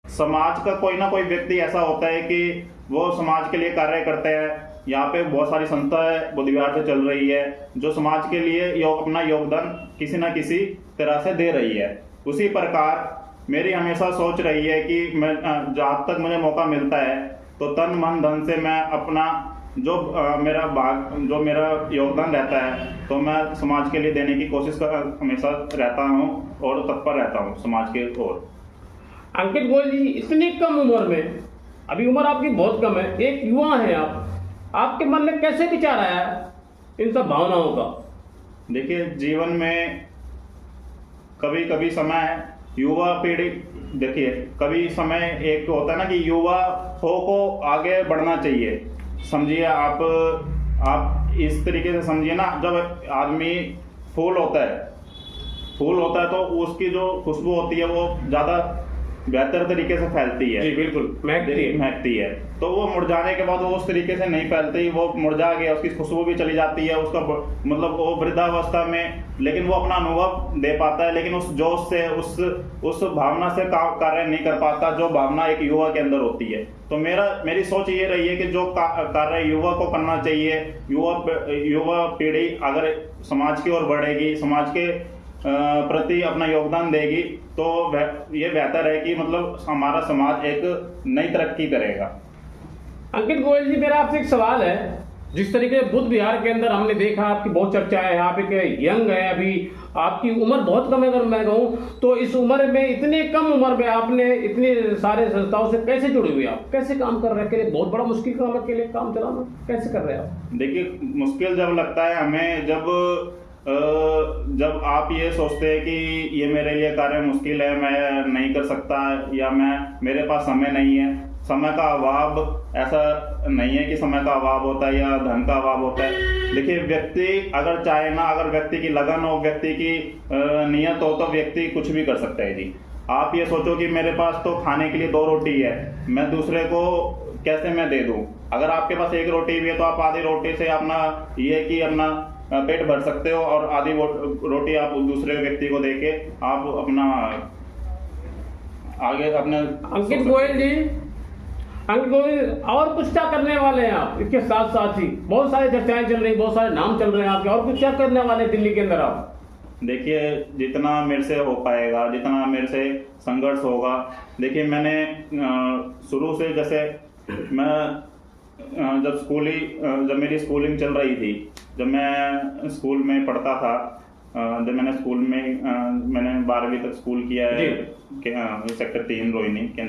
समाज का कोई ना कोई व्यक्ति ऐसा होता है कि वो समाज के लिए कार्य करते हैं। यहाँ पे बहुत सारी संस्थाएं बुद्धिविहार से चल रही है जो समाज के लिए अपना योगदान किसी न किसी तरह से दे रही है। उसी प्रकार मेरी हमेशा सोच रही है कि मैं जहाँ तक मुझे मौका मिलता है तो तन मन धन से मैं अपना जो मेरा योगदान रहता है तो मैं समाज के लिए देने की कोशिश हमेशा रहता हूँ और तत्पर रहता हूँ समाज के ओर। अंकित गोयल जी, इतनी कम उम्र में, अभी उम्र आपकी बहुत कम है, एक युवा है आपके मन में कैसे विचार आया इन सब भावनाओं का? देखिए, जीवन में कभी कभी समय युवा पीढ़ी, देखिए कभी समय एक होता है ना कि युवा को आगे बढ़ना चाहिए। समझिए आप इस तरीके से समझिए ना, जब आदमी फूल होता है तो उसकी जो खुशबू होती है वो ज़्यादा बेहतर तरीके से फैलती है। जी बिल्कुल, महकती है। तो वो मुरझाने के बाद वो उस तरीके से नहीं फैलती, वो मुरझा गया, उसकी खुशबू भी चली जाती है, उसका मतलब वो वृद्धावस्था में लेकिन वो अपना अनुभव दे पाता है, लेकिन उस जोश से उस भावना से कार्य नहीं कर पाता जो भावना एक युवा के अंदर होती है। तो मेरी सोच ये रही है कि जो कार्य युवा को करना चाहिए, युवा पीढ़ी अगर समाज की ओर बढ़ेगी, समाज के प्रति अपना योगदान देगी तो ये बेहतर है कि मतलब हमारा समाज एक नई तरक्की करेगा। अंकित गोयल जी, मेरा आपसे एक सवाल है। जिस तरीके से बुद्ध विहार के अंदर हमने देखा, आपकी बहुत चर्चा है, आप एक यंग है, अभी आपकी उम्र बहुत कम है अगर मैं कहूँ तो। इस उम्र में, इतने कम उम्र में आपने इतने सारे संस्थाओं से कैसे जुड़े हुए? आप कैसे काम कर रहे हैं? अकेले बहुत बड़ा मुश्किल काम है, अकेले काम चलाना कैसे कर रहे हैं आप? देखिए, मुश्किल जब लगता है हमें, जब आप ये सोचते हैं कि ये मेरे लिए कार्य मुश्किल है, मैं नहीं कर सकता, या मेरे पास समय नहीं है। समय का अभाव ऐसा नहीं है कि समय का अभाव होता है या धन का अभाव होता है। देखिए, व्यक्ति अगर चाहे ना, अगर व्यक्ति की लगन हो, व्यक्ति की नियत हो, तो व्यक्ति कुछ भी कर सकता है जी। आप ये सोचो कि मेरे पास तो खाने के लिए 2 रोटी है, मैं दूसरे को कैसे मैं दे दूं? अगर आपके पास 1 रोटी भी है तो आप आधी रोटी से अपना पेट भर सकते हो और आधी रोटी आप दूसरे व्यक्ति को देके आप अपना आगे अपने। अंकित गोयल जी, और कुछ क्या करने वाले हैं आप? इसके साथ साथ ही बहुत सारी चर्चाएं चल रही, बहुत सारे नाम चल रहे हैं आपके, और कुछ क्या करने वाले हैं दिल्ली के अंदर आप? देखिए, जितना मेरे से हो पाएगा, जितना मेरे से संघर्ष होगा। देखिए, मैंने शुरू से, जैसे मैं जब मेरी स्कूलिंग चल रही थी, जब मैं स्कूल में पढ़ता था, जब मैंने 12वीं तक स्कूल किया है सेक्टर 3 रोहिणी केंद्र